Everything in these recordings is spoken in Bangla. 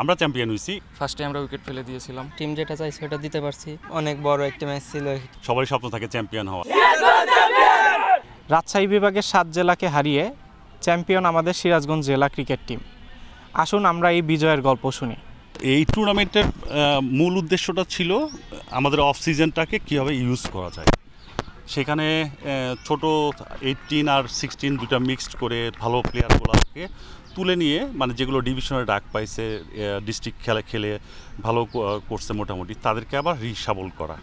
আমরা চ্যাম্পিয়ন হয়েছি। ফার্স্টে আমরা উইকেট ফেলে দিয়েছিলাম, টিম যেটা চাইছে ওটা দিতে পারছি। অনেক বড় একটা ম্যাচ ছিল, সবারই স্বপ্ন থাকে চ্যাম্পিয়ন হওয়া। রাজশাহী বিভাগের 7 জেলাকে হারিয়ে চ্যাম্পিয়ন আমাদের সিরাজগঞ্জ জেলা ক্রিকেট টিম। আসুন আমরা এই বিজয়ের গল্প শুনি। এই টুর্নামেন্টের মূল উদ্দেশ্যটা ছিল আমাদের অফ সিজনটাকে কীভাবে ইউজ করা যায়। সেখানে ছোট 18 আর 16 দুটা মিক্সড করে ভালো প্লেয়ারগুলোকে তুলে নিয়ে, মানে যেগুলো ডিভিশনে ডাক পাইছে, ডিস্ট্রিক্ট খেলে ভালো করছে মোটামুটি, তাদেরকে আবার রিসাবল করা,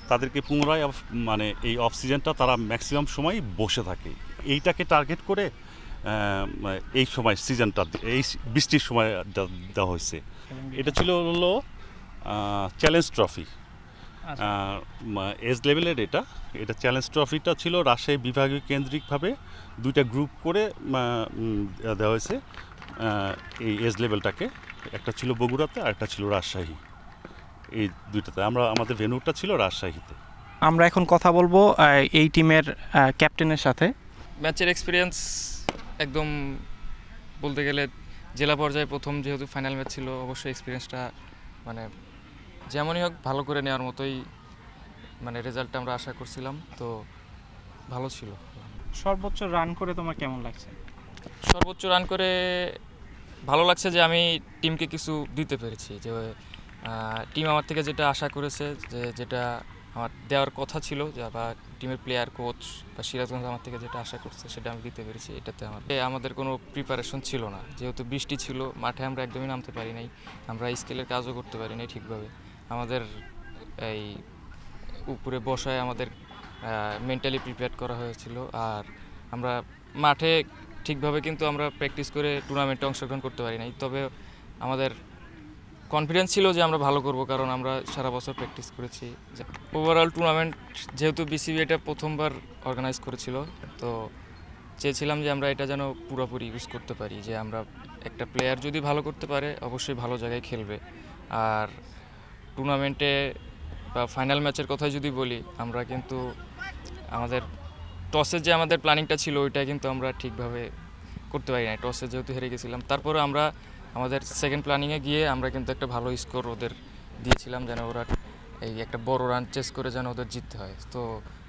তাদেরকে পুনরায় মানে এই অফ সিজনটা তারা ম্যাক্সিমাম সময় বসে থাকে। এইটাকে টার্গেট করে এই সময় সিজনটা এই বৃষ্টির সময় দেওয়া হয়েছে। এটা ছিল হলো চ্যালেঞ্জ ট্রফি এজ লেভেলের। এটা চ্যালেঞ্জ ট্রফিটা ছিল রাজশাহী বিভাগীয় কেন্দ্রিকভাবে দুইটা গ্রুপ করে দেওয়া হয়েছে এই এজ লেভেলটাকে। একটা ছিল বগুড়াতে আর একটা ছিল রাজশাহী, এই দুইটাতে। আমাদের ভেন্যুটা ছিল রাজশাহীতে। আমরা এখন কথা বলবো এই টিমের ক্যাপ্টেনের সাথে। ম্যাচের এক্সপিরিয়েন্স একদম বলতে গেলে জেলা পর্যায়ে প্রথম যেহেতু ফাইনাল ম্যাচ ছিল, অবশ্যই এক্সপিরিয়েন্সটা মানে যেমনই হোক ভালো করে নেওয়ার মতোই মানে রেজাল্টটা আমরা আশা করছিলাম, তো ভালো ছিল। সর্বোচ্চ রান করে তোমার কেমন লাগছে? সর্বোচ্চ রান করে ভালো লাগছে যে আমি টিমকে কিছু দিতে পেরেছি, যে টিম আমার থেকে যেটা আশা করেছে, যেটা আমার দেওয়ার কথা ছিল, বা টিমের প্লেয়ার, কোচ বা সিরাজগঞ্জ আমার থেকে যেটা আশা করছে সেটা আমি দিতে পেরেছি। এটাতে আমাদের কোনো প্রিপারেশন ছিল না, যেহেতু বৃষ্টি ছিল, মাঠে আমরা একদমই নামতে পারি নাই, আমরা স্কেলের কাজও করতে পারি নাই ঠিকভাবে। আমাদের এই উপরে বসায় আমাদের মেন্টালি প্রিপেয়ার করা হয়েছিল, আর আমরা মাঠে ঠিকভাবে কিন্তু আমরা প্র্যাকটিস করে টুর্নামেন্টে অংশগ্রহণ করতে পারি নাই। তবে আমাদের কনফিডেন্স ছিল যে আমরা ভালো করব, কারণ আমরা সারা বছর প্র্যাকটিস করেছি। ওভারঅল টুর্নামেন্ট যেহেতু বিসিবি এটা প্রথমবার অর্গানাইজ করেছিল, তো চেয়েছিলাম যে আমরা এটা যেন পুরোপুরি ইউজ করতে পারি, যে আমরা একটা প্লেয়ার যদি ভালো করতে পারে অবশ্যই ভালো জায়গায় খেলবে। আর টুর্নামেন্টে বা ফাইনাল ম্যাচের কথাই যদি বলি, আমরা কিন্তু আমাদের টসের যে আমাদের প্ল্যানিংটা ছিল ওইটা কিন্তু আমরা ঠিকভাবে করতে পারি না, টসে যেহেতু হেরে গেছিলাম। তারপরে আমরা আমাদের সেকেন্ড প্ল্যানিংয়ে গিয়ে আমরা কিন্তু একটা ভালো স্কোর ওদের দিয়েছিলাম, যেন ওরা এই একটা বড় রান চেস করে যেন ওদের জিততে হয়। তো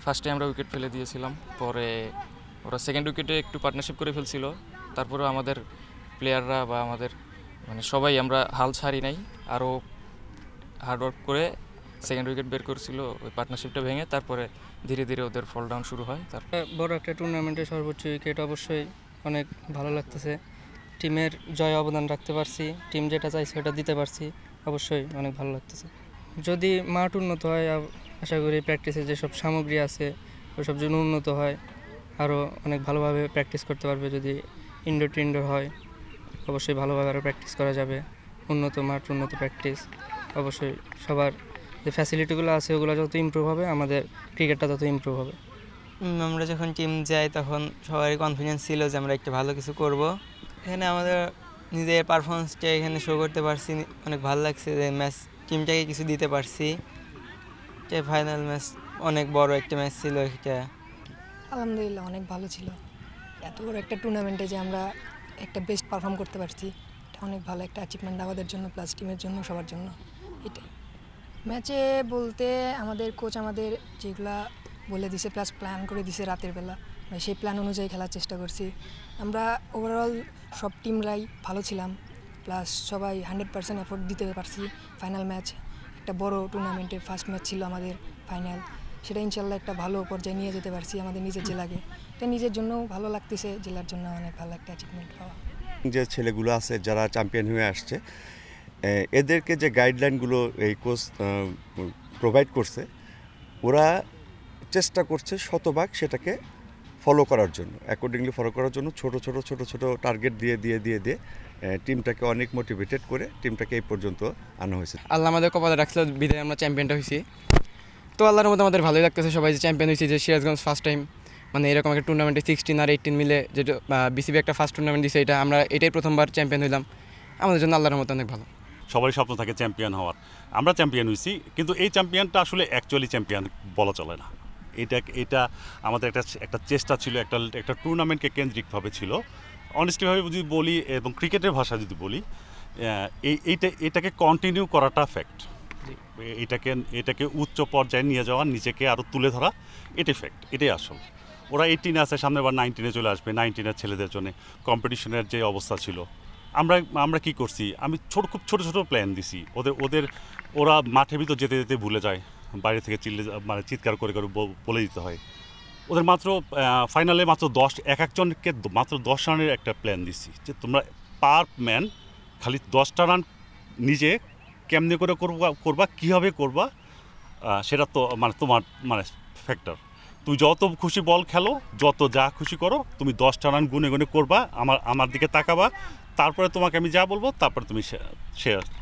ফার্স্টে আমরা উইকেট ফেলে দিয়েছিলাম, পরে ওরা সেকেন্ড উইকেটে একটু পার্টনারশিপ করে ফেলছিল। তারপরেও আমাদের প্লেয়াররা বা আমাদের মানে সবাই আমরা হাল ছাড়ি নাই, আরও হার্ডওয়ার্ক করে সেকেন্ড উইকেট বের করছিল, ওই পার্টনারশিপটা ভেঙে তারপরে ধীরে ধীরে ওদের ফল ডাউন শুরু হয়। বড় একটা টুর্নামেন্টে সর্বোচ্চ উইকেট অবশ্যই অনেক ভালো লাগতেছে। টিমের জয় অবদান রাখতে পারছি, টিম যেটা চাইছে ওটা দিতে পারছি, অবশ্যই অনেক ভালো লাগতেছে। যদি মাঠ উন্নত হয়, আশা করি প্র্যাকটিসের যেসব সামগ্রী আছে ওসব যদি উন্নত হয়, আরও অনেক ভালোভাবে প্র্যাকটিস করতে পারবে। যদি ইনডোর টিনডোর হয় অবশ্যই ভালোভাবে আরও প্র্যাকটিস করা যাবে। উন্নত মাঠ, উন্নত প্র্যাকটিস, অবশ্যই সবার যে ফ্যাসিলিটিগুলো আছে ওগুলো যত ইমপ্রুভ হবে আমাদের ক্রিকেটটা তত ইমপ্রুভ হবে। আমরা যখন টিম যাই তখন সবারই কনফিডেন্স ছিল যে আমরা একটা ভালো কিছু করব। এখানে আমাদের নিজের পারফরমেন্সটা এখানে শো করতে পারছি, অনেক ভালো লাগছে যে ম্যাচ টিমটাকে কিছু দিতে পারছি। এটা ফাইনাল ম্যাচ অনেক বড় একটা ম্যাচ ছিল। এটা আলহামদুলিল্লাহ অনেক ভালো ছিল। এত বড় একটা টুর্নামেন্টে যে আমরা একটা বেস্ট পারফর্ম করতে পারছি, এটা অনেক ভালো একটা অ্যাচিভমেন্ট আমাদের জন্য, প্লাস টিমের জন্য, সবার জন্য। এটাই ম্যাচে বলতে আমাদের কোচ আমাদের যেগুলা বলে দিছে, প্লাস প্ল্যান করে দিছে রাতের বেলা, সেই প্ল্যান অনুযায়ী খেলার চেষ্টা করছি। আমরা ওভারঅল সব টিমরাই ভালো ছিলাম, প্লাস সবাই 100% এফোর্ট দিতে পারছি। ফাইনাল ম্যাচ একটা বড় টুর্নামেন্টের ফার্স্ট ম্যাচ ছিল আমাদের ফাইনাল, সেটা ইনশাল্লাহ একটা ভালো পর্যায়ে নিয়ে যেতে পারছি আমাদের নিজের জেলাকে। এটা নিজের জন্যও ভালো লাগতেছে, জেলার জন্য অনেক ভালো একটা অ্যাচিভমেন্ট পাওয়া। যে ছেলেগুলো আছে যারা চ্যাম্পিয়ন হয়ে আসছে, এদেরকে যে গাইডলাইনগুলো এই কোচ প্রোভাইড করছে, ওরা চেষ্টা করছে শতভাগ সেটাকে ফলো করার জন্য, অ্যাকর্ডিংলি ফলো করার জন্য ছোট ছোট টার্গেট দিয়ে টিমটাকে অনেক মোটিভেটেড করে টিমটাকে এই পর্যন্ত আনা হয়েছে। আল্লাহ আমাদের কপালে রাখছিল, বিদায় আমরা চ্যাম্পিয়নটা হয়েছি। তো আল্লাহর মধ্যে আমাদের ভালোই লাগতেছে, সবাই যে চ্যাম্পিয়ন হয়েছি, যে সিরাজগঞ্জ ফার্স্ট টাইম মানে এরকম একটা টুর্নামেন্টে 16 আর 18 মিলে যেটা বিসিবি একটা ফার্স্ট টুর্নামেন্ট দিয়েছে, এটাই প্রথমবার চ্যাম্পিয়ন হইলাম। আমাদের জন্য আল্লাহর মতো অনেক ভালো। সবারই স্বপ্ন থাকে চ্যাম্পিয়ন হওয়ার। আমরা চ্যাম্পিয়ন হয়েছি, কিন্তু এই চ্যাম্পিয়নটা আসলে অ্যাকচুয়ালি চ্যাম্পিয়ন বলা চলে না। এটা আমাদের একটা চেষ্টা ছিল, একটা টুর্নামেন্টকে কেন্দ্রিকভাবে ছিল। অনেস্টলিভাবে যদি বলি এবং ক্রিকেটের ভাষা যদি বলি, এটাকে কন্টিনিউ করাটা ফ্যাক্ট, এটাকে উচ্চ পর্যায়ে নিয়ে যাওয়া, নিজেকে আরও তুলে ধরা, এটাই ফ্যাক্ট, এটাই আসল। ওরা 18 আছে, সামনে আবার 19-এ চলে আসবে। 19-এর ছেলেদের জন্য কম্পিটিশনের যে অবস্থা ছিল, আমরা কি করছি, আমি খুব ছোট ছোট প্ল্যান দিছি ওরা মাঠের ভিতর যেতে যেতে ভুলে যায়, বাইরে থেকে চিৎকার করে করে বলে দিতে হয় ওদের। মাত্র ফাইনালে মাত্র 10 একজনকে মাত্র 10 রানের একটা প্ল্যান দিচ্ছি, যে তোমরা পার ম্যান খালি 10টা রান নিজে কেমনে করে করবা কীভাবে করবা, সেটা তো তোমার ফ্যাক্টর। তুমি যত খুশি বল খেলো, যত যা খুশি করো, তুমি 10টা রান গুনে গুনে করবা, আমার দিকে তাকাবা, তারপরে তোমাকে আমি যা বলবো, তারপরে তুমি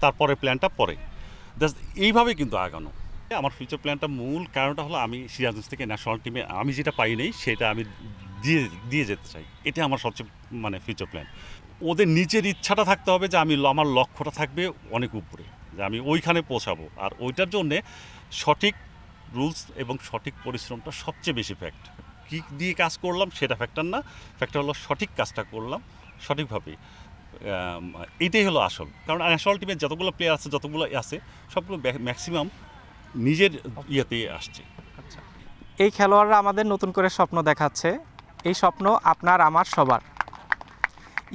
তারপরে প্ল্যানটা পরে। এইভাবে কিন্তু আগানো আমার ফিউচার প্ল্যানটা। মূল কারণটা হলো আমি সিরাজগঞ্জ থেকে ন্যাশনাল টিমে আমি যেটা পাই নাই সেটা আমি দিয়ে যেতে চাই, এটা আমার সবচেয়ে ফিউচার প্ল্যান। ওদের নিজের ইচ্ছাটা থাকতে হবে যে আমার লক্ষ্যটা থাকবে অনেক উপরে, যে আমি ওইখানে পৌঁছাবো। আর ওইটার জন্যে সঠিক রুলস এবং সঠিক পরিশ্রমটা সবচেয়ে বেশি ফ্যাক্ট। কী দিয়ে কাজ করলাম সেটা ফ্যাক্টর না, ফ্যাক্টর হলো সঠিক কাজটা করলাম সঠিকভাবে, এইটাই হলো আসল। কারণ ন্যাশনাল টিমের যতগুলো প্লেয়ার আছে, যতগুলো আছে, সবগুলো ম্যাক্সিমাম নিজের ইয়েতে আসছে। আচ্ছা, এই খেলোয়াড়রা আমাদের নতুন করে স্বপ্ন দেখাচ্ছে, এই স্বপ্ন আপনার আমার সবার।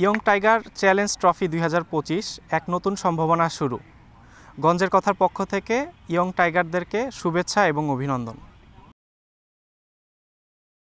ইয়ং টাইগার চ্যালেঞ্জ ট্রফি 2025 এক নতুন সম্ভাবনা শুরু। গঞ্জের কথার পক্ষ থেকে ইয়ং টাইগারদেরকে শুভেচ্ছা এবং অভিনন্দন।